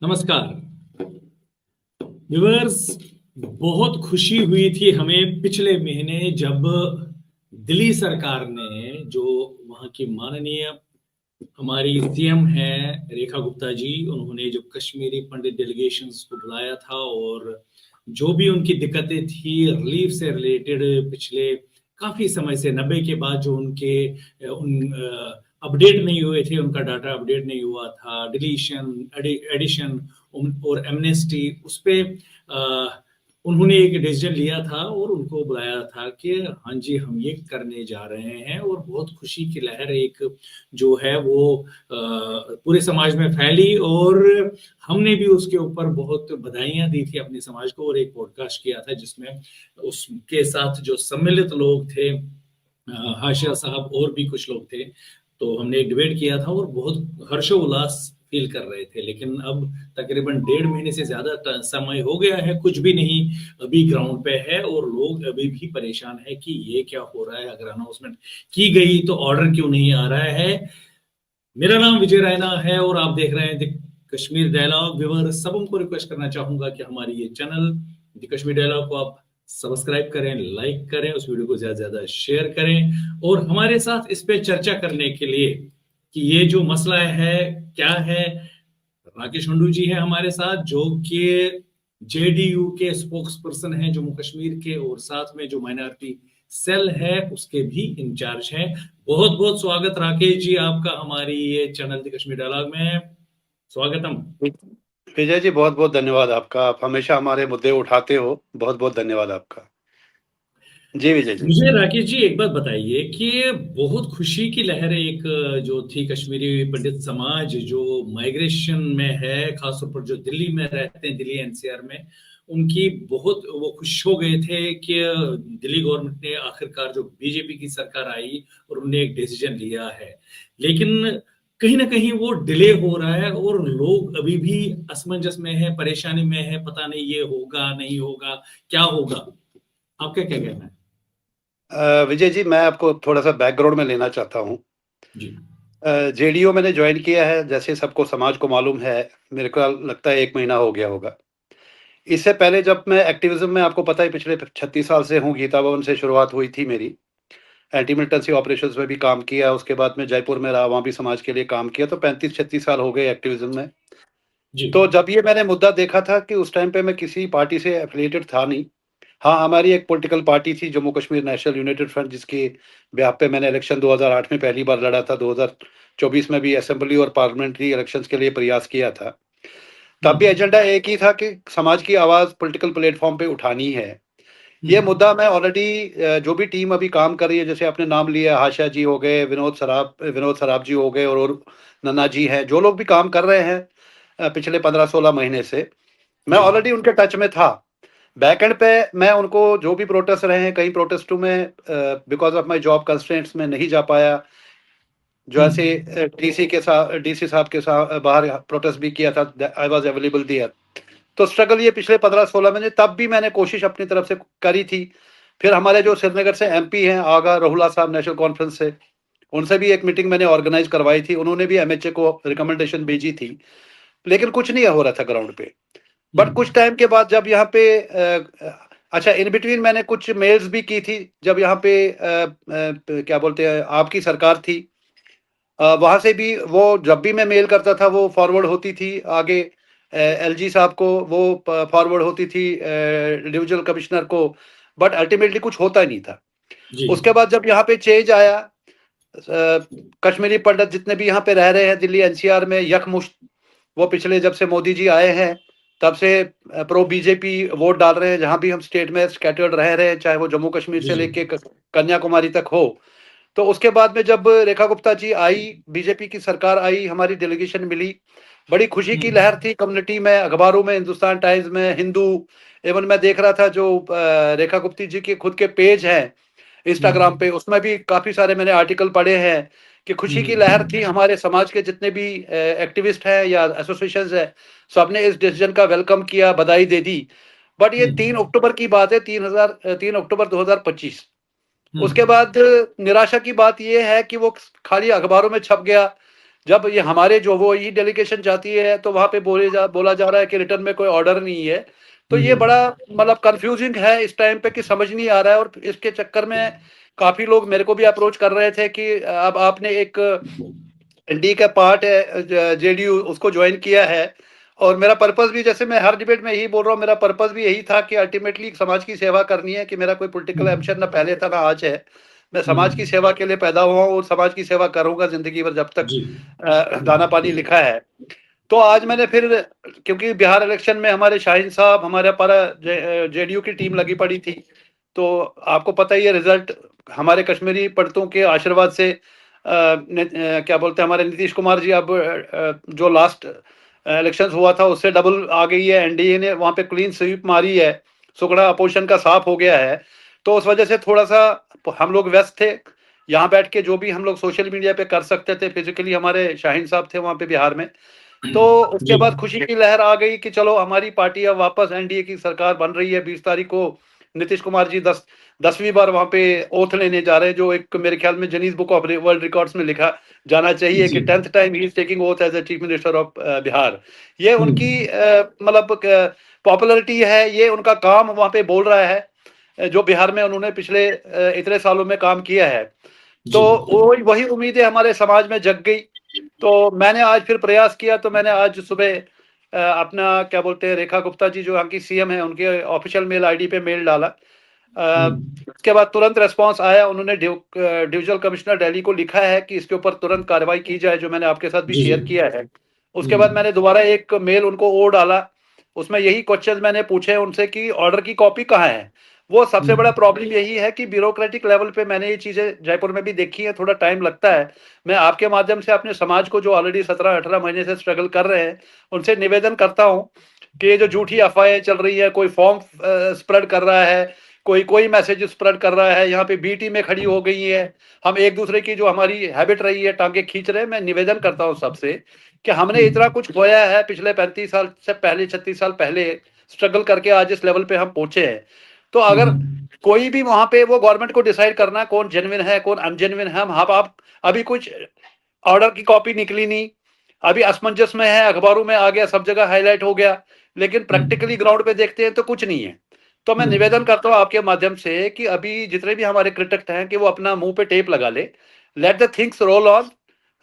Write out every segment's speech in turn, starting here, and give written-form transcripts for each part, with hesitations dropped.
नमस्कार व्यूअर्स। बहुत खुशी हुई थी हमें पिछले महीने जब दिल्ली सरकार ने जो वहां की माननीय हमारी सीएम है रेखा गुप्ता जी, उन्होंने जो कश्मीरी पंडित डेलीगेशंस को बुलाया था और जो भी उनकी दिक्कतें थी रिलीफ से रिलेटेड, पिछले काफी समय से 90 के बाद जो उनके उन अपडेट नहीं हुए थे, उनका डाटा अपडेट नहीं हुआ था, डिलीशन एडिशन और एमनेस्टी, उस पे उन्होंने एक डिसीजन लिया था और उनको बुलाया था कि हाँ जी हम ये करने जा रहे हैं। और बहुत खुशी की लहर एक जो है वो पूरे समाज में फैली और हमने भी उसके ऊपर बहुत बधाइयां दी थी अपने समाज को और एक पॉडकास्ट किया था जिसमें उसके साथ जो सम्मिलित लोग थे, हाशिया साहब और भी कुछ लोग थे, तो हमने एक डिबेट किया था और बहुत हर्षोल्लास फील कर रहे थे। लेकिन अब तकरीबन 1.5 महीने से ज्यादा समय हो गया है, कुछ भी नहीं अभी ग्राउंड पे है और लोग अभी भी परेशान है कि ये क्या हो रहा है, अगर अनाउंसमेंट की गई तो ऑर्डर क्यों नहीं आ रहा है। मेरा नाम विजय रैना है और आप देख रहे हैं द कश्मीर डायलॉग। व्यूअर सब उनको रिक्वेस्ट करना चाहूंगा कि हमारी ये चैनल द कश्मीर डायलॉग को आप सब्सक्राइब करें, लाइक करें, उस वीडियो को ज्यादा से ज्यादा शेयर करें और हमारे साथ इस पे चर्चा करने के लिए कि ये जो मसला है क्या है, राकेश हुंडू जी है हमारे साथ जो कि जेडीयू के स्पोक्स पर्सन है जम्मू कश्मीर के और साथ में जो माइनॉरिटी सेल है उसके भी इंचार्ज हैं। बहुत बहुत स्वागत राकेश जी आपका हमारी ये चैनल द कश्मीर डायलॉग में। स्वागतम। विजय जी, बहुत बहुत धन्यवाद आपका। आप हमेशा हमारे मुद्दे उठाते हो, बहुत बहुत धन्यवाद आपका। जी विजय जी। मुझे राकेश जी एक बात बताइए कि बहुत खुशी की लहर एक जो थी कश्मीरी पंडित समाज जो माइग्रेशन में है, खासतौर पर जो दिल्ली में रहते हैं, दिल्ली एनसीआर में, उनकी बहुत वो खुश हो गए थे कि दिल्ली गवर्नमेंट ने आखिरकार जो बीजेपी की सरकार आई और उन्होंने एक डिसीजन लिया है। लेकिन कहीं ना कहीं वो डिले हो रहा है और लोग अभी भी असमंजस में है, परेशानी में है, पता नहीं ये होगा नहीं होगा क्या होगा। आपका क्या कहना है? विजय जी, मैं आपको थोड़ा सा बैकग्राउंड में लेना चाहता हूँ। जी जेडीयू मैंने ज्वाइन किया है, जैसे सबको समाज को मालूम है, मेरे को लगता है 1 महीना हो गया होगा। इससे पहले जब मैं एक्टिविज्म में, आपको पता है पिछले 36 साल से हूँ, गीता भवन से शुरुआत हुई थी मेरी। एंटी मिलिटेंसी ऑपरेशंस में भी काम किया, उसके बाद में जयपुर में रहा, वहाँ भी समाज के लिए काम किया, तो 35-36 साल हो गए एक्टिविज्म में। जी तो जब ये मैंने मुद्दा देखा था कि उस टाइम पे मैं किसी पार्टी से एफिलिएटेड था नहीं। हाँ, हमारी एक पॉलिटिकल पार्टी थी Jammu Kashmir national United front, जिसके बेहाफ पे मैंने इलेक्शन 2008 में पहली बार लड़ा था, 2024 में भी असेंबली और पार्लियामेंट्री इलेक्शंस के लिए प्रयास किया था। तब भी एजेंडा एक ही था कि समाज की आवाज़ पॉलिटिकल प्लेटफॉर्म पे उठानी है। ये मुद्दा मैं ऑलरेडी जो भी टीम अभी काम कर रही है, जैसे आपने नाम लिया, हाशिया जी हो गए, विनोद सराब जी हो गए और नन्ना जी हैं, जो लोग भी काम कर रहे हैं पिछले 15-16 महीने से, मैं जी ऑलरेडी उनके टच में था। बैक एंड पे मैं उनको जो भी प्रोटेस्ट रहे हैं, कई प्रोटेस्टों में because of my job constraints में नहीं जा पाया। जो ऐसे डीसी साहब के साथ बाहर प्रोटेस्ट भी किया था, आई वाज अवेलेबल देयर। तो स्ट्रगल ये पिछले 15-16 महीने, तब भी मैंने कोशिश अपनी तरफ से करी थी। फिर हमारे जो श्रीनगर से एमपी हैं आगा रहुला साहब, नेशनल कॉन्फ्रेंस से, उनसे भी एक मीटिंग मैंने ऑर्गेनाइज करवाई थी। उन्होंने भी एमएचए को रिकमेंडेशन भेजी थी, लेकिन कुछ नहीं हो रहा था ग्राउंड पे। बट कुछ टाइम के बाद जब यहाँ पे अच्छा, इन बिटवीन मैंने कुछ मेल्स भी की थी, जब यहाँ पे क्या बोलते हैं, आपकी सरकार थी, वहाँ से भी वो, जब भी मैं मेल करता था वो फॉरवर्ड होती थी आगे एलजी साहब को, वो फॉरवर्ड होती थी डिविजनल कमिश्नर को, बट अल्टीमेटली कुछ होता ही नहीं था। जी उसके बाद जब यहाँ पे चेंज आया, कश्मीरी पंडित जितने भी यहाँ पे रह रहे हैं दिल्ली एनसीआर में यकमुश्त, वो पिछले जब से मोदी जी आए हैं तब से प्रो बीजेपी वोट डाल रहे हैं। जहाँ भी हम स्टेट में स्कैटर्ड रह रहे हैं, चाहे वो जम्मू कश्मीर जी से जी लेके कन्याकुमारी तक हो। तो उसके बाद में जब रेखा गुप्ता जी आई, बीजेपी की सरकार आई, हमारी डेलीगेशन मिली, बड़ी खुशी की लहर थी कम्युनिटी में, अखबारों में, हिंदुस्तान टाइम्स में, हिंदू, इवन मैं देख रहा था जो रेखा गुप्ता जी के खुद के पेज हैं इंस्टाग्राम पे, उसमें भी काफी सारे मैंने आर्टिकल पढ़े हैं कि खुशी की लहर थी। हमारे समाज के जितने भी एक्टिविस्ट हैं या एसोसिएशंस हैं, सबने इस डिसीजन का वेलकम किया, बधाई दे दी। बट ये 3 अक्टूबर की बात है, 3 अक्टूबर 2025। उसके बाद निराशा की बात यह है कि वो खाली अखबारों में छप गया, जब ये हमारे जो वो ई डेलीगेशन जाती है तो वहाँ पे बोला जा रहा है कि रिटर्न में कोई ऑर्डर नहीं है। तो ये बड़ा मतलब कंफ्यूजिंग है इस टाइम पे कि समझ नहीं आ रहा है, और इसके चक्कर में काफ़ी लोग मेरे को भी अप्रोच कर रहे थे कि अब आपने एक डी का पार्ट है जेडीयू, उसको ज्वाइन किया है। और मेरा पर्पस भी, जैसे मैं हर डिबेट में यही बोल रहा हूँ, मेरा पर्पस भी यही था कि अल्टीमेटली समाज की सेवा करनी है, कि मेरा कोई पॉलिटिकल एम्बिशन ना पहले था ना आज है। मैं समाज की सेवा के लिए पैदा हुआ हूँ और समाज की सेवा करूंगा जिंदगी भर जब तक जी दाना पानी लिखा है। तो आज मैंने फिर, क्योंकि बिहार इलेक्शन में हमारे शाहीन साहब, हमारे पारा जेडीयू की टीम लगी पड़ी थी, तो आपको पता ही है रिजल्ट हमारे कश्मीरी पंडितों के आशीर्वाद से क्या बोलते हैं, हमारे नीतीश कुमार जी अब जो लास्ट इलेक्शंस हुआ था उससे डबल आ गई है, एनडीए ने वहां पे क्लीन स्वीप मारी है, सुकड़ा अपोजिशन का साफ हो गया है। तो उस वजह से थोड़ा सा हम लोग व्यस्त थे, यहाँ बैठ के जो भी हम लोग सोशल मीडिया पे कर सकते थे, फिजिकली हमारे शाहीन साहब थे वहाँ पे बिहार में। तो उसके जी बाद खुशी की लहर आ गई कि चलो हमारी पार्टी अब वापस एनडीए की सरकार बन रही है। 20 तारीख को नीतीश कुमार जी 10वीं बार वहां पे ओथ लेने जा रहे हैं, जो एक मेरे ख्याल में Guinness Book of World Records में लिखा जाना चाहिए जी कि 10th time he is taking oath as a chief minister of Bihar. ये उनकी मतलब पॉपुलरिटी है, ये उनका काम वहां पे बोल रहा है, जो बिहार में उन्होंने पिछले इतने सालों में काम किया है। तो जी वही उम्मीदें हमारे समाज में जग गई। तो मैंने आज फिर प्रयास किया, तो मैंने आज सुबह अपना क्या बोलते हैं, रेखा गुप्ता जी जो यहाँ की सीएम है उनके ऑफिशियल मेल आईडी पे मेल डाला। उसके बाद तुरंत रेस्पॉन्स आया, उन्होंने डिविजनल कमिश्नर दिल्ली को लिखा है कि इसके ऊपर तुरंत कार्रवाई की जाए, जो मैंने आपके साथ भी जी जी शेयर किया है। उसके बाद मैंने दोबारा एक मेल उनको और डाला, उसमें यही क्वेश्चन मैंने पूछे उनसे कि ऑर्डर की कॉपी कहाँ है। वो सबसे बड़ा प्रॉब्लम यही है कि ब्यूरोक्रेटिक लेवल पे मैंने ये चीजें जयपुर में भी देखी है, थोड़ा टाइम लगता है। मैं आपके माध्यम से अपने समाज को, जो ऑलरेडी 17-18 महीने से स्ट्रगल कर रहे हैं, उनसे निवेदन करता हूँ कि ये जो झूठी अफवाहें चल रही है, कोई फॉर्म स्प्रेड कर रहा है, कोई कोई मैसेज स्प्रेड कर रहा है, यहाँ पे बी टीमें में खड़ी हो गई है, हम एक दूसरे की जो हमारी हैबिट रही है टांगे खींच रहे हैं। मैं निवेदन करता हूँ सबसे कि हमने इतना कुछ खोया है पिछले 35 साल से पहले, 36 साल पहले स्ट्रगल करके आज इस लेवल पे हम पहुंचे हैं। तो अगर कोई भी वहां पे, वो गवर्नमेंट को डिसाइड करना है कौन जेन्युइन है कौन अनजेन्युइन है। हम आप अभी कुछ ऑर्डर की कॉपी निकली नहीं, अभी असमंजस में है, अखबारों में आ गया, सब जगह हाईलाइट हो गया, लेकिन प्रैक्टिकली ग्राउंड पे देखते हैं तो कुछ नहीं है। तो मैं निवेदन करता हूँ आपके माध्यम से कि अभी जितने भी हमारे क्रिटिक हैं कि वो अपना मुंह पे टेप लगा ले, let the things roll on,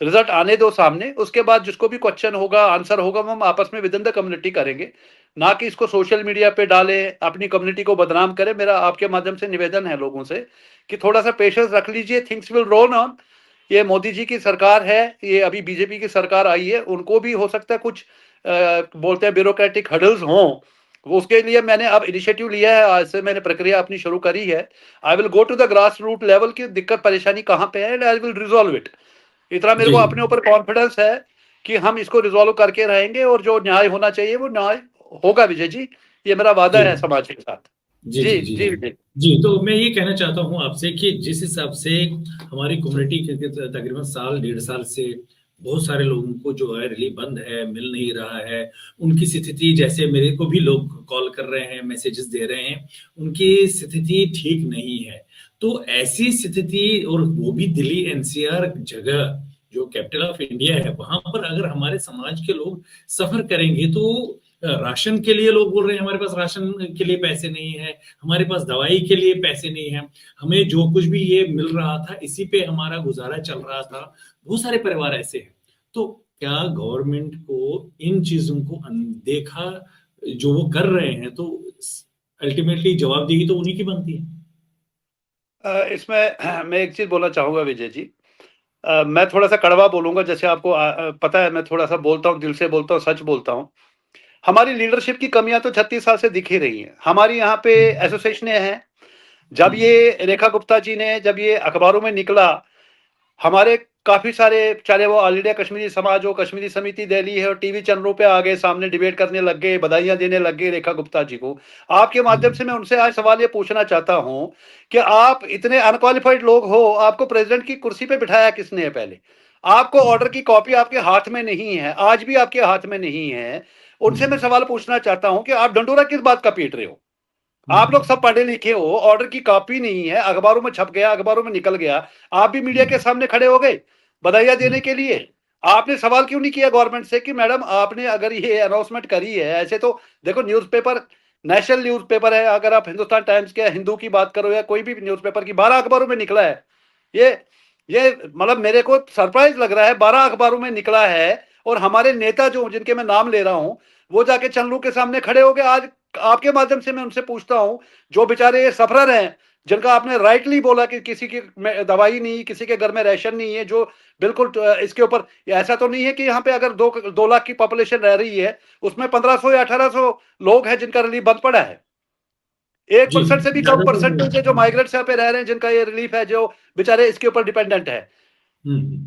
result आने दो सामने, उसके बाद जिसको भी क्वेश्चन होगा, आंसर होगा, वो हम आपस में विद इन द कम्युनिटी करेंगे, ना कि इसको सोशल मीडिया पे डालें, अपनी कम्युनिटी को बदनाम करें। मेरा आपके माध्यम से निवेदन है लोगों से कि थोड़ा सा पेशेंस रख लीजिए, थिंग्स विल रोल ऑन। ये मोदी जी की सरकार है, ये अभी बीजेपी की सरकार आई है, उनको भी हो सकता है कुछ बोलते हैं ब्यूरोक्रेटिक हर्डल्स हों। वो उसके लिए मैंने अब इनिशिएटिव लिया है, आज से मैंने प्रक्रिया अपनी शुरू करी है। I will go to the grass root level की दिक्कत परेशानी कहाँ पे है, and I will resolve it. इतना मेरे जी को जी अपने ऊपर कॉन्फिडेंस है कि हम इसको रिजॉल्व करके रहेंगे, और जो न्याय होना चाहिए वो न्याय होगा विजय जी, ये मेरा वादा जी है समाज के साथ। जी जी जी जी जी जी विजय। जी। तो मैं ये कहना चाहता हूँ आपसे कि जिस हिसाब से हमारी कम्युनिटी के तकरीबन साल 1.5 साल से बहुत सारे लोगों को जो है रिलीफ बंद है, मिल नहीं रहा है, उनकी स्थिति, जैसे मेरे को भी लोग कॉल कर रहे हैं, मैसेजेस दे रहे हैं, उनकी स्थिति ठीक नहीं है। तो ऐसी स्थिति, और वो भी दिल्ली एनसीआर जगह जो कैपिटल ऑफ इंडिया है, वहां पर अगर हमारे समाज के लोग सफर करेंगे तो राशन के लिए लोग बोल रहे हैं हमारे पास राशन के लिए पैसे नहीं है, हमारे पास दवाई के लिए पैसे नहीं है, हमें जो कुछ भी ये मिल रहा था इसी पे हमारा गुजारा चल रहा था। बहुत सारे परिवार ऐसे हैं। तो क्या गवर्नमेंट को इन चीजों को अनदेखा जो वो कर रहे हैं, तो अल्टीमेटली जवाबदेही तो उन्हीं की बनती है। इसमें मैं एक चीज बोलना चाहूंगा विजय जी। मैं थोड़ा सा कड़वा बोलूंगा, जैसे आपको पता है मैं थोड़ा सा बोलता हूँ, दिल से बोलता हूँ, सच बोलता हूँ। हमारी लीडरशिप की कमियां तो 36 साल से दिख ही रही हैं। हमारी यहाँ पे एसोसिएशन हैं, जब ये रेखा गुप्ता जी ने, जब ये अखबारों में निकला, हमारे काफी सारे, चाहे वो ऑल इंडिया कश्मीरी समाज हो, कश्मीरी समिति दिल्ली है, और टीवी चैनलों पे आ गए, सामने डिबेट करने लग गए, बधाइयां देने लग गए रेखा गुप्ता जी को। आपके माध्यम से मैं उनसे आज सवाल ये पूछना चाहता हूं कि आप इतने अनक्वालिफाइड लोग हो, आपको प्रेसिडेंट की कुर्सी पे बिठाया किसने है पहले? आपको ऑर्डर की कॉपी आपके हाथ में नहीं है, आज भी आपके हाथ में नहीं है। उनसे मैं सवाल पूछना चाहता हूं कि आप डंडोरा किस बात का पीट रहे हो? आप लोग सब पढ़े लिखे हो, ऑर्डर की कॉपी नहीं है, अखबारों में छप गया, अखबारों में निकल गया, आप भी मीडिया के सामने खड़े हो गए बधाइयां देने के लिए। आपने सवाल क्यों नहीं किया गवर्नमेंट से कि मैडम आपने अगर ये अनाउंसमेंट करी है, ऐसे तो देखो न्यूज़पेपर, नेशनल न्यूज़पेपर है, अगर आप हिंदुस्तान टाइम्स के हिंदू की बात करो या कोई भी न्यूज़पेपर की, 12 अखबारों में निकला है ये ये मतलब मेरे को सरप्राइज लग रहा है, 12 अखबारों में निकला है। और हमारे नेता जो जिनके मैं नाम ले रहा हूं, वो जाके चंद्रू के सामने खड़े हो गए। आज आपके माध्यम से मैं उनसे पूछता हूं, जो बेचारे ये सफरर हैं, जिनका आपने राइटली बोला कि किसी की दवाई नहीं, किसी के घर में राशन नहीं है, जो बिल्कुल इसके ऊपर ऐसा तो नहीं है कि यहाँ पे अगर 2 लाख की पॉपुलेशन रह रही है, उसमें 1500 या 1800 लोग हैं जिनका रिलीफ बंद पड़ा है। जी 1% से भी कम परसेंटेज है जो माइग्रेंट्स यहाँ पे रह रहे हैं, जिनका ये रिलीफ है, जो बेचारे इसके ऊपर डिपेंडेंट है। हम्म,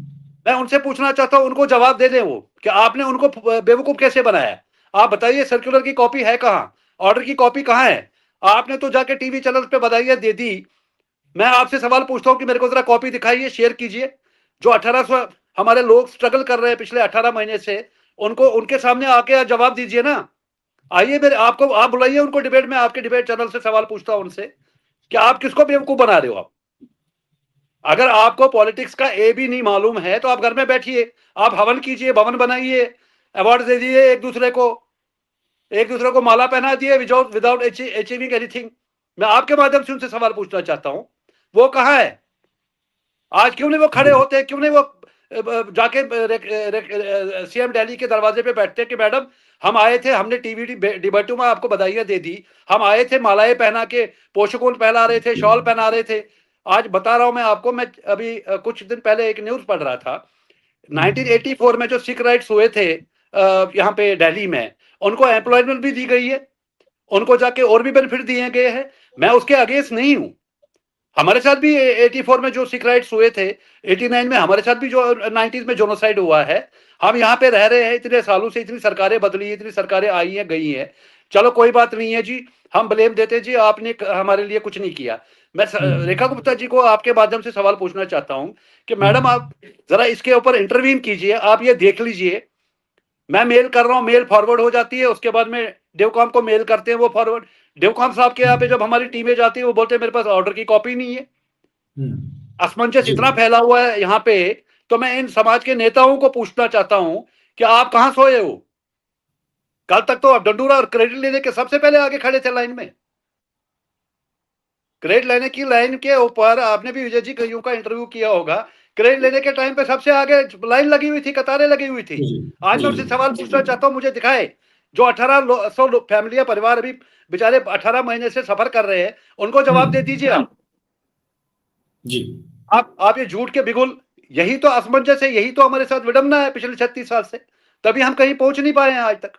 मैं उनसे पूछना चाहता हूं, उनको जवाब दे दें वो कि आपने उनको बेवकूफ कैसे बनाया। आप बताइए, सर्कुलर की कॉपी है कहां, ऑर्डर की कॉपी कहां है? आपने तो जाके टीवी चैनल पे बधाइयां दे दी। मैं आपसे सवाल पूछता हूं कि मेरे को जरा कॉपी दिखाइए, शेयर कीजिए। जो 1800 हमारे लोग स्ट्रगल कर रहे हैं पिछले 18 महीने से, उनको उनके सामने आके जवाब दीजिए ना। आइए, मेरे आपको आप बुलाइए उनको डिबेट में, आपके डिबेट चैनल से सवाल पूछता हूं उनसे कि आप किसको बेवकूफ बना रहे हो। आप अगर आपको पॉलिटिक्स का ए भी नहीं मालूम है तो आप घर में बैठिए, आप हवन कीजिए, भवन बनाइए, अवार्ड दे दिए एक दूसरे को माला पहना दिए विदाउट विदाउट अचीविंग एनीथिंग। मैं आपके माध्यम से उनसे सवाल पूछना चाहता हूं, वो कहां है आज? क्यों नहीं वो खड़े जी होते? क्यों नहीं वो जाके सीएम दिल्ली के दरवाजे पे बैठते कि मैडम हम आए थे, हमने टीवी डिबेटों में आपको बधाइयां दे दी, हम आए थे मालाएं पहना के, पोशकोल पहना रहे थे, शॉल पहना रहे थे। आज बता रहा हूं मैं आपको, मैं अभी कुछ दिन पहले एक न्यूज पढ़ रहा था। 1984 में जो सिख राइट्स हुए थे यहाँ पे दिल्ली में, उनको एम्प्लॉयमेंट भी दी गई है, उनको जाके और भी बेनिफिट दिए गए हैं। मैं उसके अगेंस्ट नहीं हूं। हमारे साथ भी 84 में जो सिख राइट्स हुए थे, 89 में हमारे साथ भी जो 90s में जोनोसाइड हुआ है। हम यहाँ पे रह रहे हैं इतने सालों से, इतनी सरकारें बदली, इतनी सरकारें आई हैं गई हैं, चलो कोई बात नहीं है जी, हम ब्लेम देते हैं जी आपने हमारे लिए कुछ नहीं किया। मैं रेखा गुप्ता जी को आपके माध्यम से सवाल पूछना चाहता हूं कि मैडम आप जरा इसके ऊपर इंटरवीन कीजिए, आप ये देख लीजिए। मैं मेल कर रहा हूँ, मेल फॉरवर्ड हो जाती है, उसके बाद में डेवकॉम को मेल करते हैं, वो फॉरवर्ड डेवकॉम साहब के यहाँ पे जब हमारी टीमें जाती है, वो बोलते हैं मेरे पास ऑर्डर की कॉपी नहीं है। असमंजस जी इतना फैला हुआ है यहाँ पे। तो मैं इन समाज के नेताओं को पूछना चाहता हूं कि आप कहां सोए हो? कल तक तो आप डंडूरा और क्रेडिट लेने के सबसे पहले आगे खड़े थे लाइन में। क्रेडिट लेने की लाइन के ऊपर आपने भी विजय जी कईयों का इंटरव्यू किया होगा। क्रेडिट लेने के टाइम पे सबसे आगे लाइन लगी हुई थी, कतारें लगी हुई थी। जी आज मैं जी उनसे जी सवाल पूछना चाहता हूं, मुझे दिखाए जो 1800 फैमिलियां, परिवार अभी बेचारे 18 महीने से सफर कर रहे हैं, उनको जवाब दे दीजिए आप। जी आप ये झूठ के बिगुल, यही तो असमंजस है, यही तो हमारे साथ विडंबना है पिछले 36 साल से, तभी हम कहीं पहुंच नहीं पाए हैं आज तक।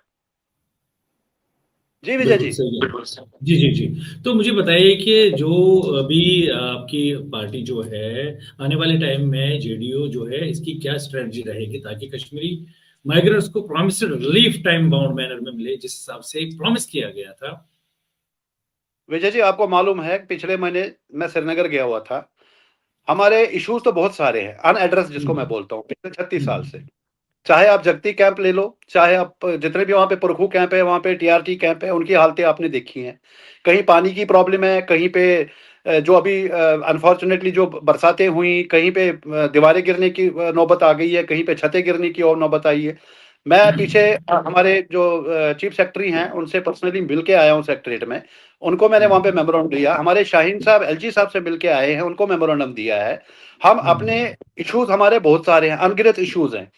जी विजय बिल्कुल जी। सही है। जी जी जी। तो मुझे बताइए कि जो अभी आपकी पार्टी जो है, आने वाले टाइम में जेडीयू जो है, इसकी क्या स्ट्रेटजी रहेगी ताकि कश्मीरी माइग्रेंट्स को promised relief time bound manner में मिले, जिस हिसाब से प्रॉमिस किया गया था। विजय जी, आपको मालूम है पिछले महीने मैं श्रीनगर गया हुआ था। हमारे इश्यूज तो बहुत सारे हैं अनएड्रेस, जिसको मैं हम्म, बोलता हूँ, पिछले 36 साल हम्म, से। चाहे आप जगती कैंप ले लो, चाहे आप जितने भी वहाँ पे पुरखू कैंप है, वहाँ पे टीआरटी कैंप है, उनकी हालतें आपने देखी हैं। कहीं पानी की प्रॉब्लम है, कहीं पे जो अभी अनफॉर्चुनेटली जो बरसातें हुई, कहीं पे दीवारें गिरने की नौबत आ गई है, कहीं पे छतें गिरने की और नौबत आई है। मैं पीछे हमारे जो चीफ सेक्रेटरी हैं उनसे पर्सनली मिल के आया हूँ सेक्रेटरीट में। उनको मैंने वहाँ पे मेमोरेंडम दिया। हमारे शाहीन साहब एलजी साहब से मिल के आए हैं, उनको मेमोरेंडम दिया है। हम अपने इश्यूज, हमारे बहुत सारे हैं, अनगिनत इश्यूज हैं।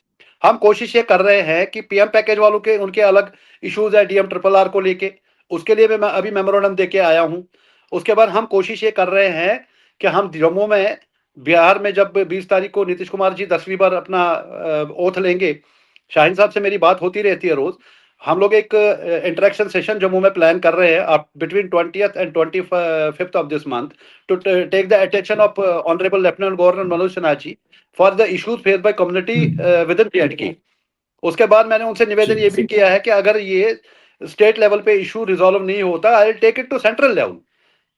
हम कोशिश ये कर रहे हैं कि पीएम पैकेज वालों के उनके अलग इश्यूज है, डीएम ट्रिपल आर को लेके, उसके लिए भी मैं अभी मेमोरेंडम दे के आया हूँ। उसके बाद हम कोशिश ये कर रहे हैं कि हम जम्मू में, बिहार में जब 20 तारीख को नीतीश कुमार जी 10वीं बार अपना ओथ लेंगे, शाहीन साहब से मेरी बात होती रहती है रोज। हम लोग एक इंटरेक्शन सेशन जम्मू में प्लान कर रहे हैं between 20th and 25th of this month, to take the attention of honourable lieutenant governor Manoj Sinha ji for the issues face by community within PNK. उसके बाद मैंने उनसे निवेदन ये भी किया है कि अगर ये स्टेट लेवल पे इशू रिजॉल्व नहीं होता, I will take it to central level.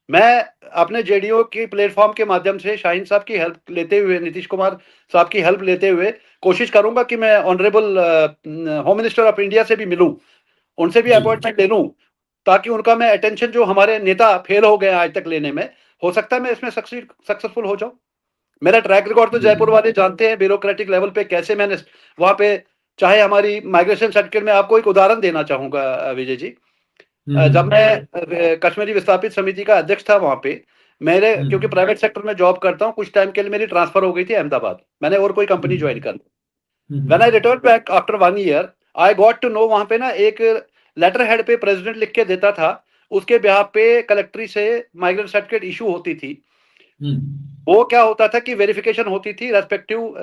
मैं अपने जेडीओ की प्लेटफॉर्म के माध्यम से शाहीन साहब की हेल्प लेते हुए, नीतीश कुमार साहब की हेल्प लेते हुए कोशिश करूंगा कि मैं honourable home minister of India से भी मिलूं, उनसे भी जी अपॉइंटमेंट ले लूं, ताकि उनका मैं अटेंशन जो हमारे नेता फेल हो गए आज तक लेने में, हो सकता है मैं इसमें सक्सेसफुल हो जाऊं। मेरा ट्रैक रिकॉर्ड तो जयपुर वाले जानते हैं, ब्यूरोक्रेटिक लेवल पे कैसे मैंने वहाँ पे, चाहे हमारी माइग्रेशन सर्टिफिकेट में आपको एक उदाहरण देना चाहूँगा विजय जी। जब मैं कश्मीरी विस्थापित समिति का अध्यक्ष था वहाँ पे, मेरे क्योंकि प्राइवेट सेक्टर में जॉब करता हूँ, कुछ टाइम के लिए मेरी ट्रांसफर हो गई थी अहमदाबाद, मैंने और कोई कंपनी ज्वाइन कर ली। When I return back after 1 year, I got to know वहाँ पे ना एक लेटर हेड पे प्रेसिडेंट लिख के देता था, उसके बिहाफ पे कलेक्ट्री से माइग्रेंट सर्टिफिकेट इशू होती थी। वो क्या होता था कि वेरिफिकेशन होती थी रेस्पेक्टिव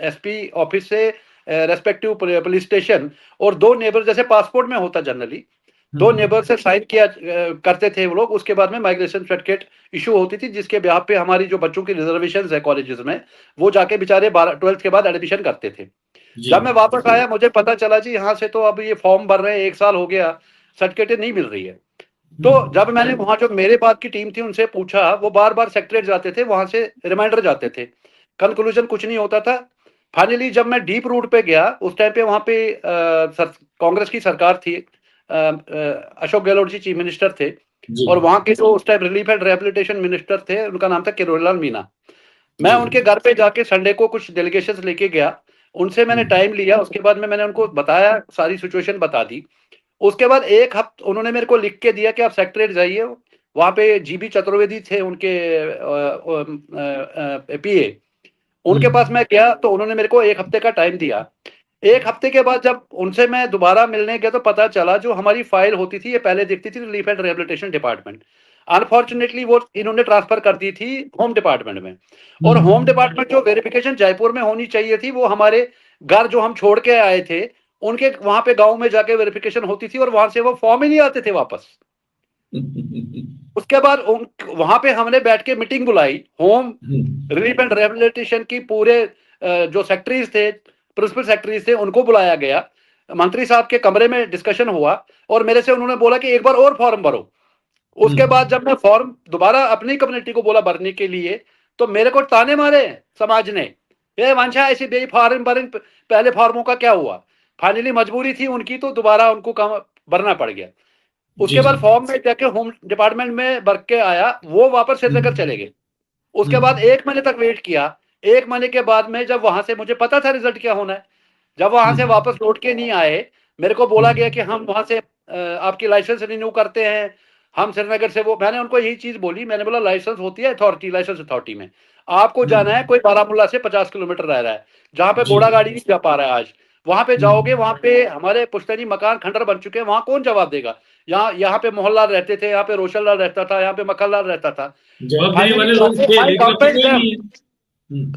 एसपी ऑफिस से, रेस्पेक्टिव पुलिस स्टेशन, और 2 नेबर, जैसे पासपोर्ट में होता जनरली, 2 नेबर से साइन किया करते थे वो लोग, उसके बाद में माइग्रेशन सर्टिफिकेट इशू होती थी, जिसके बिहाफ पे हमारी जो बच्चों की रिजर्वेशन है कॉलेजेस में, वो जाके बेचारे 12th के बाद एडमिशन करते थे। जब मैं वापस आया, मुझे पता चला जी यहाँ से तो अब ये फॉर्म भर रहे हैं, 1 साल हो गया, सर्टिफिकेट नहीं मिल रही है। तो जब मैंने वहां जो मेरे बाद की टीम थी उनसे पूछा, वो बार बार सेक्रेटरीट जाते थे, वहां से रिमाइंडर जाते थे, कंक्लूजन कुछ नहीं होता था। फाइनली जब मैं डीप रूट पे गया, उस टाइम पे वहां पे कांग्रेस की सरकार थी, अशोक गहलोत जी चीफ मिनिस्टर थे, और वहां के जो उस time relief and rehabilitation minister थे, उनका नाम था किरोड़ीलाल मीना। मैं उनके घर पे जाके संडे को कुछ डेलीगेशन लेके गया, उनसे मैंने टाइम लिया, उसके बाद में मैंने उनको बताया, सारी सिचुएशन बता दी। उसके बाद 1 हफ्ता उन्होंने मेरे को लिख के दिया कि आप सेक्रेटरीट जाइए, वहां पे जीबी चतुर्वेदी थे उनके पीए, उनके पास मैं गया, तो उन्होंने मेरे को 1 हफ्ते का टाइम दिया। 1 हफ्ते के बाद जब उनसे मैं दोबारा मिलने गया, तो पता चला जो हमारी फाइल होती थी, ये पहले दिखती थी relief and rehabilitation department, unfortunately वो इन्होंने ट्रांसफर कर दी थी होम डिपार्टमेंट में। और होम डिपार्टमेंट जो वेरिफिकेशन जयपुर में होनी चाहिए थी, वो हमारे घर जो हम छोड़ के आए थे, उनके वहां पे गांव में जाके वेरिफिकेशन होती थी, और वहां से वो फॉर्म ही नहीं आते थे वापस। उसके बाद वहां पे हमने बैठ के मीटिंग बुलाई, होम रिलीफ एंड रिहेबिलिटेशन की पूरे जो सेक्रेटरीज थे, प्रिंसिपल सेक्रेटरीज थे, उनको बुलाया गया, मंत्री साहब के कमरे में डिस्कशन हुआ, और मेरे से उन्होंने बोला कि एक बार और फॉर्म भरो। उसके बाद जब मैं फॉर्म दोबारा अपनी कम्युनिटी को बोला भरने के लिए, तो मेरे को ताने मारे समाज ने, ये वंशा ऐसी बे फॉर्म भरें, पहले फॉर्मों का क्या हुआ। फाइनली मजबूरी थी उनकी, तो दोबारा उनको काम भरना पड़ गया। उसके बाद फॉर्म में जाके होम डिपार्टमेंट में भर के आया, वो वापस श्रीनगर चले गए। उसके बाद 1 महीने तक वेट किया। 1 महीने के बाद में जब वहां से, मुझे पता था रिजल्ट क्या होना है, जब वहां से वापस लौट के नहीं आए, मेरे को बोला गया कि हम वहां से आपकी लाइसेंस रिन्यू करते हैं, हम श्रीनगर से, वो मैंने उनको यही चीज बोली, मैंने बोला लाइसेंस होती है अथॉरिटी, लाइसेंस अथॉरिटी में, आपको जाना है कोई बारामूला से 50 किलोमीटर रह रहा है, जहां पे घोड़ा गाड़ी नहीं जा पा रहा है आज, वहां पे जाओगे, वहां पे हमारे पुश्तैनी मकान खंडर बन चुके हैं, वहां कौन जवाब देगा। यहाँ पे मोहनलाल रहते थे, यहाँ पे रोशन लाल रहता था, यहाँ पे मक्खनलाल रहता था, जवाब देने वाले लोग थे, लेकिन अब तो कोई नहीं है।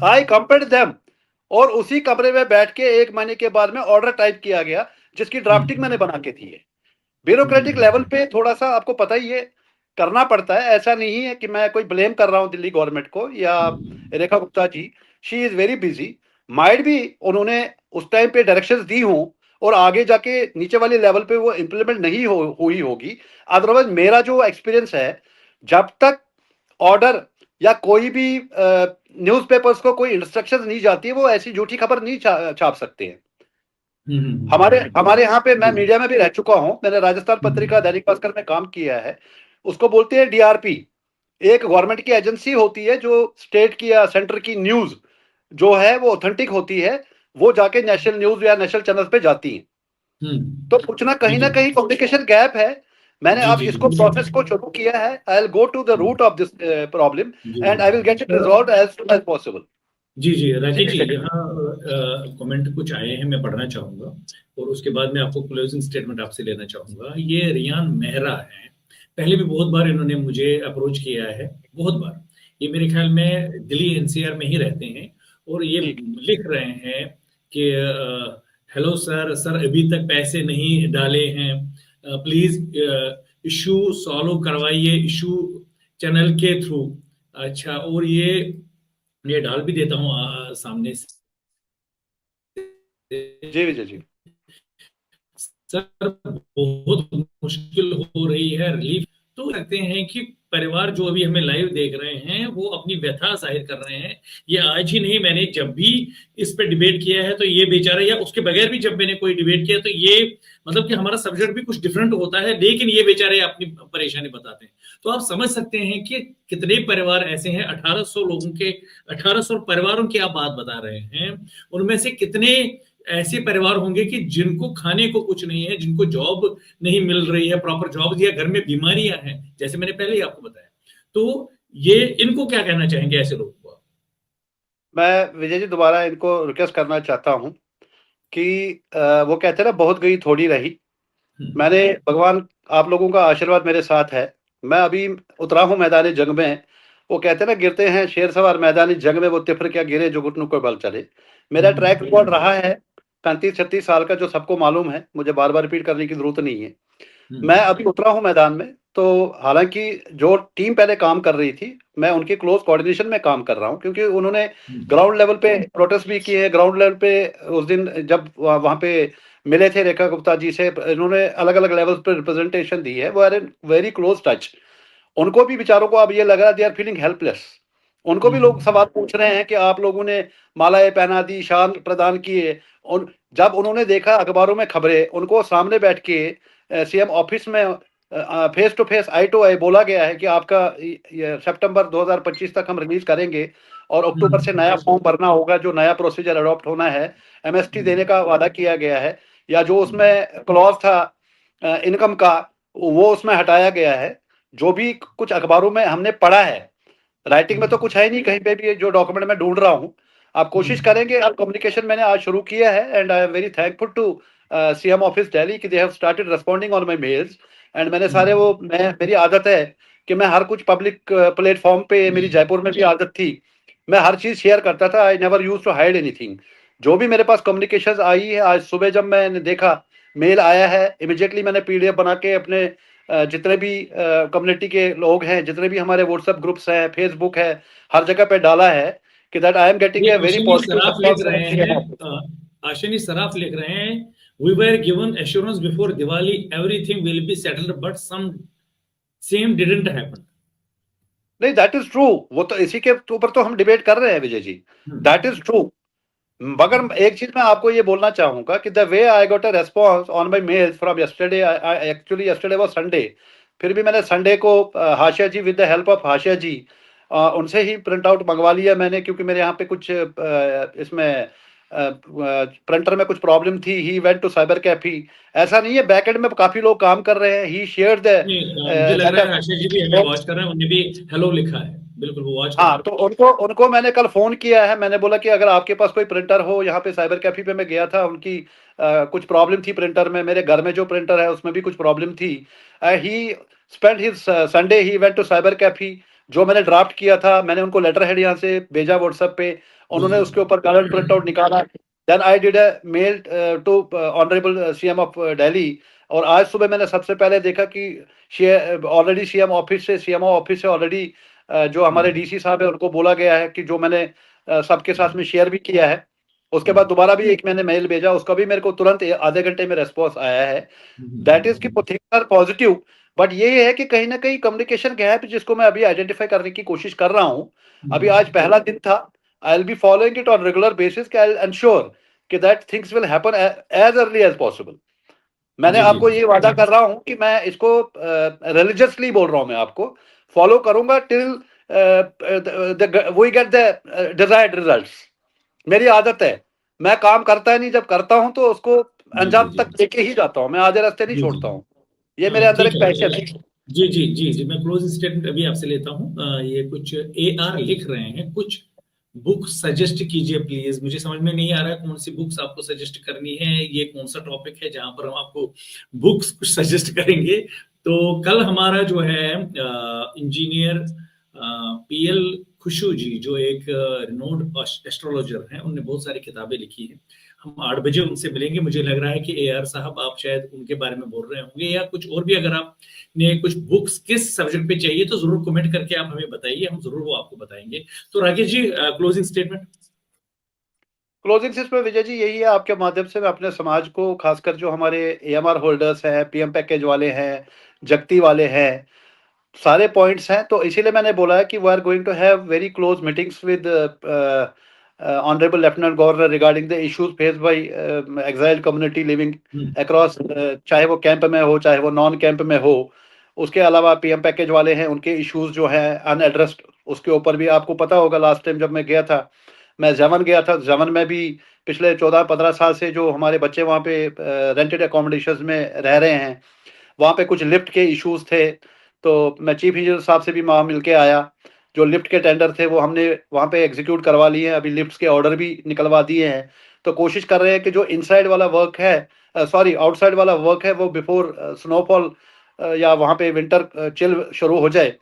आई कंपेयर्ड देम, और उसी कमरे में बैठ के 1 महीने के बाद में ऑर्डर टाइप किया गया, जिसकी ड्राफ्टिंग मैंने बना के थी है। ब्यूरोक्रेटिक लेवल पे थोड़ा सा आपको पता ही है, करना पड़ता है। ऐसा नहीं है कि मैं कोई ब्लेम कर रहा हूं दिल्ली गवर्नमेंट को या Rekha Gupta ji, she is very busy, might भी उन्होंने उस टाइम पे डायरेक्शंस दी हों, और आगे जाके नीचे वाले लेवल पे वो इंप्लीमेंट नहीं हुई होगी। अदरवाइज मेरा जो एक्सपीरियंस है, जब तक ऑर्डर या कोई भी न्यूज़पेपर्स को कोई इंस्ट्रक्शंस नहीं जाती है, वो ऐसी झूठी खबर नहीं छाप सकते हैं। हमारे यहाँ पे, मैं मीडिया में भी रह चुका हूँ, मैंने राजस्थान पत्रिका, दैनिक भास्कर में काम किया है, उसको बोलते हैं डीआरपी। एक गवर्नमेंट की एजेंसी होती है जो स्टेट की या सेंटर की न्यूज जो है वो ऑथेंटिक होती है, वो जाके नेशनल न्यूज या नेशनल चैनल पे जाती है। तो कुछ ना कहीं कम्युनिकेशन गैप है। मैंने अब इसको प्रोसेस को शुरू किया है। I will go to the root of this problem and I will get it resolved as soon as possible. जी राकेश जी, यहाँ कमेंट कुछ आए हैं, मैं पढ़ना चाहूंगा, और उसके बाद मैं आपको क्लोजिंग स्टेटमेंट आपसे लेना चाहूंगा। ये रियान मेहरा है, पहले भी बहुत बार इन्होंने मुझे अप्रोच किया है, बहुत बार। ये मेरे ख्याल में दिल्ली एनसीआर में ही रहते हैं, और ये लिख रहे हैं कि हेलो सर अभी तक पैसे नहीं डाले हैं, प्लीज इशू सॉल्व करवाइए इशू चैनल के थ्रू। अच्छा, और ये डाल भी देता हूँ सामने से। जी विजय जी, सर बहुत मुश्किल हो रही है रिलीफ। तो कहते हैं कि परिवार जो अभी हमें लाइव देख रहे हैं, वो अपनी व्यथा जाहिर कर रहे हैं। ये आज ही नहीं, मैंने जब भी इस पे डिबेट किया है, तो ये बेचारे, या उसके बगैर भी जब मैंने कोई डिबेट किया, तो ये मतलब कि हमारा सब्जेक्ट भी कुछ डिफरेंट होता है, लेकिन ये बेचारे अपनी परेशानी बताते हैं। तो आप समझ सकते हैं कि कितने परिवार ऐसे हैं, 1800 लोगों के, 1800 परिवारों की आप बात बता रहे हैं, उनमें से कितने ऐसे परिवार होंगे कि जिनको खाने को कुछ नहीं है, जिनको जॉब नहीं मिल रही है, प्रॉपर जॉब, या घर में बीमारियां हैं, जैसे मैंने पहले ही आपको बताया। तो ये इनको क्या कहना चाहेंगे ऐसे लोगों को? मैं विजय जी दोबारा इनको रिक्वेस्ट करना चाहता हूँ कि वो कहते हैं ना, बहुत गई थोड़ी रही। मैंने भगवान आप लोगों का आशीर्वाद मेरे साथ है। मैं अभी उतरा हूँ मैदानी जंग में। वो कहते हैं ना, गिरते हैं शेर सवार मैदानी जंग में, वो तिफर क्या गिरे जो घुटनों को बल चले। मेरा ट्रैक रिकॉर्ड रहा है 35-36 साल का, जो सबको मालूम है, मुझे बार-बार रिपीट करने की ज़रूरत नहीं है। मैं अभी उतरा हूँ मैदान में, तो हालाँकि जो टीम पहले काम कर रही थी, मैं उनके क्लोज़ कोऑर्डिनेशन में काम कर रहा हूँ, क्योंकि उन्होंने ग्राउंड लेवल पे प्रोटेस्ट भी किए। ग्राउंड लेवल पे उस दिन जब वहाँ पे मिले थे रेखा गुप्ता जी से, इन्होंने अलग-अलग लेवल्स पे रिप्रेजेंटेशन दी है। वो are in very close touch. उनको भी बेचारों को अब ये लग रहा है, दे आर फीलिंग हेल्पलेस। उनको भी लोग सवाल पूछ रहे हैं कि आप लोगों ने मालाएँ पहना दी, शाल प्रदान किए। उन जब उन्होंने देखा अखबारों में खबरें, उनको सामने बैठ के सीएम ऑफिस में face to face, eye to eye बोला गया है कि आपका ये सितंबर 2025 तक हम रिलीज करेंगे और अक्टूबर से नया फॉर्म भरना होगा, जो नया प्रोसीजर अडॉप्ट होना है। एमएसटी देने का वादा किया गया है, या जो उसमें क्लॉज था इनकम का, वो उसमें हटाया गया है। जो भी कुछ अखबारों में हमने पढ़ा है, राइटिंग में तो कुछ है नहीं कहीं पे भी, जो डॉक्यूमेंट मैं ढूंढ रहा हूँ। आप कोशिश करेंगे, अब कम्युनिकेशन मैंने आज शुरू किया है, and I am very thankful to CM office Delhi कि they have started responding on my mails. And मैंने सारे वो, मैं मेरी आदत है कि मैं हर कुछ पब्लिक प्लेटफॉर्म पे, मेरी जयपुर में भी आदत थी, मैं हर चीज़ शेयर करता था। I never used to hide anything. जो भी मेरे पास कम्युनिकेशंस आई है, आज सुबह जब मैंने देखा मेल आया है, इमीडिएटली मैंने पीडीएफ बना के अपने जितने भी कम्युनिटी के लोग हैं, जितने भी हमारे व्हाट्सएप ग्रुप्स हैं, फेसबुक है, हर जगह पे डाला है कि दैट आई एम गेटिंग ये ए वेरी आशीनी पॉजिटिव सराफ लिख रहे हैं, रिस्पॉन्स। आशीनी सराफ लिख रहे हैं, we were given assurance before Diwali everything will be settled but some same didn't happen. नहीं, दैट इज ट्रू। वो तो इसी के ऊपर तो हम डिबेट कर रहे हैं Vijay ji, that is true. मगर एक चीज मैं आपको ये बोलना चाहूंगा कि the way I got a response on my mails from yesterday, actually yesterday was Sunday, फिर भी मैंने संडे को Hashia ji, with the help of Hashia ji, उनसे ही प्रिंट आउट मंगवा लिया मैंने, क्योंकि मेरे यहाँ पे कुछ इसमें प्रिंटर में कुछ प्रॉब्लम थी। He went to cyber cafe. ऐसा नहीं है, बैक एंड में काफी लोग काम कर रहे हैं। ही शेयर्ड द नहीं, मुझे लग रहा है आशीष जी भी हमें वॉच कर रहे हैं, उन्हें भी हेलो लिखा है, बिल्कुल वो वॉच कर रहे हाँ, हैं। तो उनको उनको मैंने कल फोन किया है। मैंने बोला कि अगर आपके पास कोई प्रिंटर हो, यहाँ पे साइबर कैफे पे मैं गया था, उनकी कुछ प्रॉब्लम थी प्रिंटर में। मेरे घर में जो प्रिंटर है उसमें भी कुछ प्रॉब्लम थी। He spend his Sunday, he went to cyber cafe. जो मैंने ड्राफ्ट किया था, मैंने उनको लेटर हेड यहाँ से भेजा व्हाट्सएप पे, उन्होंने उसके ऊपर कलर प्रिंट आउट निकाला। Then I did a mail to honourable CM of Delhi. और आज सुबह मैंने सबसे पहले देखा कि ऑलरेडी सीएम ऑफिस से, सीएमओ ऑफिस से ऑलरेडी जो हमारे डीसी साहब है, उनको बोला गया है कि जो मैंने सबके साथ में शेयर भी किया है। उसके बाद दोबारा भी एक मैंने मेल भेजा, उसका भी मेरे को तुरंत आधे घंटे में रेस्पॉन्स आया है। दैट इज की थिंग्स आर पॉजिटिव। बट ये है कि कहीं ना कहीं कम्युनिकेशन गैप, जिसको मैं अभी आइडेंटिफाई करने की कोशिश कर रहा हूँ। अभी आज पहला दिन था। I will be following it on regular basis, कि आई विल एंश्योर कि that things will happen as early as possible. मैंने जी जी आपको ये वादा कर रहा हूँ कि मैं इसको रिलीजियसली बोल रहा हूँ, मैं आपको फॉलो करूंगा till we get the desired results. मेरी आदत है, मैं काम करता ही नहीं, जब करता हूँ तो उसको जी जी अंजाम जी तक लेके ही जाता हूँ, मैं आधे रास्ते नहीं जी जी। छोड़ता हूँ। ये मेरे अंदर ठीक एक है, पैशन है। जी जी जी जी, मैं क्लोजिंग स्टेटमेंट अभी आपसे लेता हूँ। ये कुछ ए आर लिख रहे हैं, कुछ बुक सजेस्ट कीजिए प्लीज। मुझे समझ में नहीं आ रहा है कौन सी बुक्स आपको सजेस्ट करनी है, ये कौन सा टॉपिक है जहां पर हम आपको बुक्स कुछ सजेस्ट करेंगे। तो कल हमारा जो है इंजीनियर पीएल खुशू जी, जो एक रिनोड एस्ट्रोलॉजर हैं, उन्होंने बहुत सारी किताबें लिखी हैं। हम 8 बजे उनसे मिलेंगे। मुझे लग रहा है कि ए आर साहब आप शायद उनके बारे में बोल रहे होंगे, या कुछ और भी अगर आप ने कुछ बुक्स किस सब्जेक्ट पे चाहिए तो जरूर कमेंट करके आप हमें बताइए, हम जरूर वो आपको बताएंगे। तो Rakesh ji, closing statement. Closing इसमें विजय जी यही है, आपके माध्यम से मैं अपने समाज को, खासकर जो हमारे एएमआर होल्डर्स हैं, पीएम पैकेज वाले हैं, जगती वाले हैं, सारे पॉइंट्स हैं। तो इसीलिए मैंने बोला है कि we are going to have very close meetings with honourable lieutenant governor regarding the issues faced by exiled community living across, चाहे वो कैंप में हो, चाहे वो नॉन कैंप में हो। उसके अलावा पीएम पैकेज वाले हैं, उनके इश्यूज जो हैं अनएड्रेस्ड, उसके ऊपर भी आपको पता होगा लास्ट टाइम जब मैं गया था, मैं जमन गया था, जमन में भी पिछले 14-15 साल से जो हमारे बच्चे वहाँ पे रेंटेड अकोमोडेशंस में रह रहे हैं, वहाँ पे कुछ लिफ्ट के इश्यूज थे। तो मैं चीफ इंजीनियर साहब से भी वहाँ मिल के आया, जो लिफ्ट के टेंडर थे वो हमने वहाँ पे एग्जीक्यूट करवा लिए हैं, अभी लिफ्ट्स के ऑर्डर भी निकलवा दिए हैं। तो कोशिश कर रहे हैं कि जो इनसाइड वाला वर्क है, सॉरी आउटसाइड वाला वर्क है, वो बिफोर स्नोफॉल या वहाँ पे विंटर चिल शुरू हो जाए।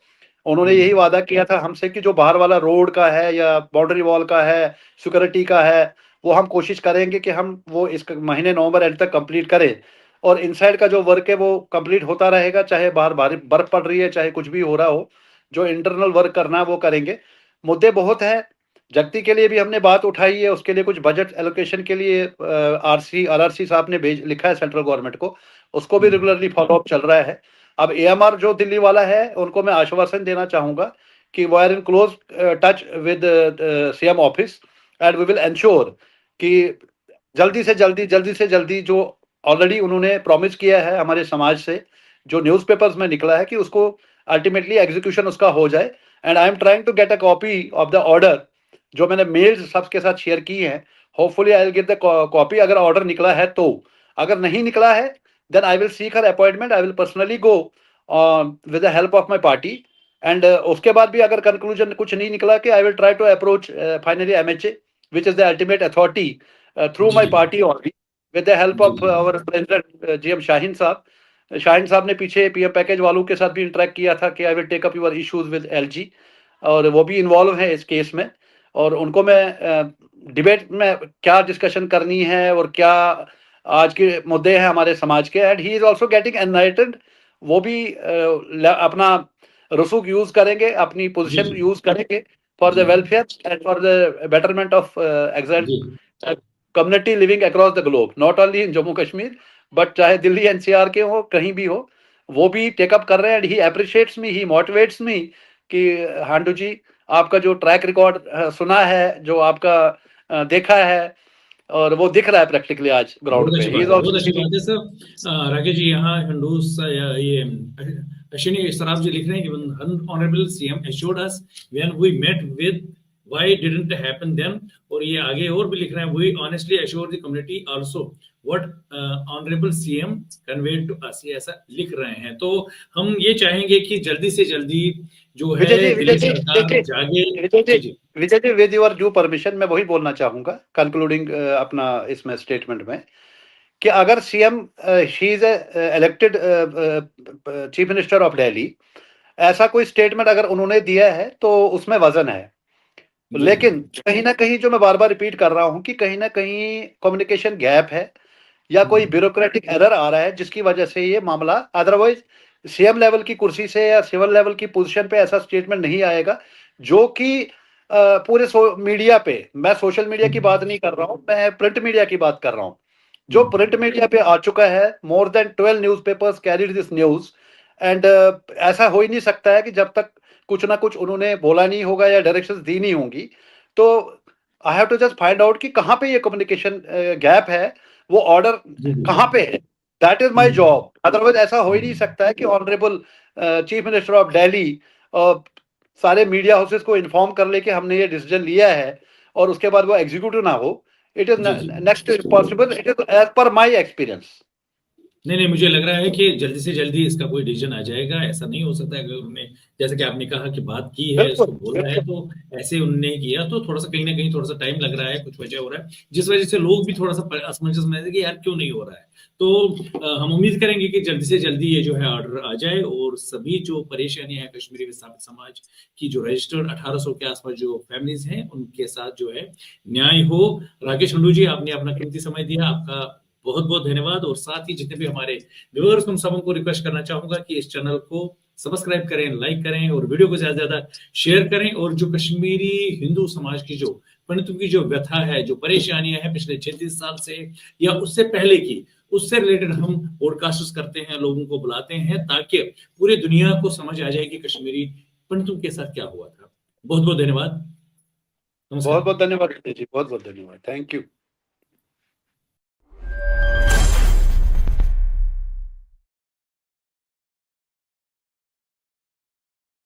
उन्होंने यही वादा किया था हमसे कि जो बाहर वाला रोड का है या बाउंड्री वॉल का है, सिक्योरिटी का है, वो हम कोशिश करेंगे कि हम वो इस महीने नवंबर एंड तक कंप्लीट करें। और इनसाइड का जो वर्क है वो कंप्लीट होता रहेगा, चाहे बाहर भारी बर्फ पड़ रही है, चाहे कुछ भी हो रहा हो, जो इंटरनल वर्क करना है वो करेंगे। मुद्दे बहुत हैं, जगती के लिए भी हमने बात उठाई है, उसके लिए कुछ बजट एलोकेशन के लिए आरआरसी साहब ने भेज लिखा है सेंट्रल गवर्नमेंट को, उसको भी रेगुलरली फॉलोअप चल रहा है। अब एएमआर जो दिल्ली वाला है, उनको मैं आश्वासन देना चाहूंगा कि we are in close touch with CM office and we will ensure कि जल्दी से जल्दी जो ऑलरेडी उन्होंने प्रॉमिस किया है हमारे समाज से, जो न्यूज़पेपर्स में निकला है, कि उसको अल्टीमेटली एग्जीक्यूशन उसका हो जाए। And I am trying to get a copy of the order, जो मैंने मेल्स सबके साथ शेयर की हैं। Hopefully I will get the copy, अगर ऑर्डर निकला है तो। अगर नहीं निकला है, then I will seek her appointment, I will personally go with the help of my party. And उसके बाद भी अगर कंक्लूजन कुछ नहीं निकला, कि I will try to approach finally MHA, which is the ultimate authority, through जी my जी party only, with the help जी of our president GM Shaheen साहब। शाहीन साहब ने पीछे पीएम पैकेज वालों के साथ भी इंटरेक्ट किया था कि I will take up your issues with LG, और वो भी इन्वॉल्व है इस केस में। और उनको मैं डिबेट में क्या डिस्कशन करनी है और क्या आज के मुद्दे हैं हमारे समाज के, and he is also getting enlightened. वो भी अपना रसूख यूज करेंगे, अपनी जी पोजीशन जी यूज करेंगे फॉर द जी welfare and for the betterment of जी community living across the globe, not only in Jammu Kashmir, but चाहे दिल्ली एनसीआर के हो, कहीं भी हो, वो भी टेकअप कर रहे हैं। And he appreciates me, he motivates me कि हांडू जी, आपका जो ट्रैक रिकॉर्ड सुना है, जो आपका देखा है, और वो दिख रहा है प्रैक्टिकली आज ग्राउंड पे। ही इज बहुत अच्छी ऑल्सो बात है सर। राकेश जी, यहाँ हिंदूस ये अश्विनी सराफ जी लिख रहे हैं, even honourable CM assured us when we met with why didn't happen then. और ये आगे और भी लिख रहे हैं, we honestly assure the community also what honourable CM conveyed to us, ये ऐसा लिख रहे हैं। तो हम ये चाहेंगे कि जल्दी से जल्दी जो है विजय दिल्ली जी सरकार देखिए, जागे। विजय जी जी जी Vijay ji with your due permission, मैं वही बोलना चाहूंगा कंक्लूडिंग अपना इसमें स्टेटमेंट में, कि अगर CM, she is elected chief minister of Delhi, ऐसा कोई स्टेटमेंट अगर उन्होंने दिया है तो उसमें वजन है। जी जी लेकिन कहीं ना कहीं, जो मैं बार बार रिपीट कर रहा हूं, कि कहीं ना कहीं कम्युनिकेशन गैप है, या कोई ब्यूरोक्रेटिक एरर आ रहा है, जिसकी वजह से ये मामला, अदरवाइज सीएम लेवल की कुर्सी से या सिविल लेवल की पोजीशन पे ऐसा स्टेटमेंट नहीं आएगा, जो कि पूरे मीडिया पे, मैं सोशल मीडिया की बात नहीं कर रहा हूं, मैं प्रिंट मीडिया की बात कर रहा हूं, जो प्रिंट मीडिया पे आ चुका है। More than 12 newspapers carried this news. And ऐसा हो ही नहीं सकता है कि जब तक कुछ ना कुछ उन्होंने बोला नहीं होगा या डायरेक्शंस दी नहीं होंगी। तो I have to just find out कि कहाँ पे ये कम्युनिकेशन गैप है, वो ऑर्डर जी जी कहाँ पे है। दैट इज माई जी जॉब। अदरवाइज ऐसा हो ही नहीं सकता है कि honourable chief minister of Delhi सारे मीडिया हाउसेस को इन्फॉर्म कर ले कि हमने ये डिसीजन लिया है, और उसके बाद वो एग्जीक्यूटिव ना हो। इट इज जी जी next possible, it is as per my experience. नहीं नहीं, मुझे लग रहा है कि जल्दी से जल्दी इसका कोई डिसीजन आ जाएगा। ऐसा नहीं हो सकता है, अगर उन्होंने जैसे कि आपने कहा कि बात की है, बिल्कुल इसको बोला है, बिल्कुल। तो ऐसे उनने किया, तो थोड़ा सा कहीं ना कहीं थोड़ा सा टाइम लग रहा है, कुछ वजह हो रहा है जिस वजह से लोग भी थोड़ा सा असमंजस में है कि यार क्यों नहीं हो रहा है। तो हम उम्मीद करेंगे कि जल्दी से जल्दी ये जो है ऑर्डर आ जाए, और सभी जो परेशानियां हैं कश्मीरी विस्थापित समाज की, जो रजिस्टर्ड 1800 के आसपास जो फैमिलीज हैं, उनके साथ जो है न्याय हो। राकेश हुंडू जी, आपने अपना कीमती समय दिया, आपका बहुत बहुत धन्यवाद। और साथ ही जितने भी हमारे व्यूअर्स, उन सबको रिक्वेस्ट करना चाहूंगा कि इस चैनल को सब्सक्राइब करें, लाइक करें, और वीडियो को ज्यादा से ज्यादा शेयर करें। और जो कश्मीरी हिंदू समाज की जो पंडितों की जो व्यथा है, जो परेशानियां हैं पिछले 36 साल से या उससे पहले की, उससे रिलेटेड हम पॉडकास्ट करते हैं, लोगों को बुलाते हैं, ताकि पूरी दुनिया को समझ आ जाए कि कश्मीरी पंडितों के साथ क्या हुआ था। बहुत बहुत धन्यवाद, बहुत नमस्कार। बहुत धन्यवाद जी, बहुत बहुत धन्यवाद, थैंक यू।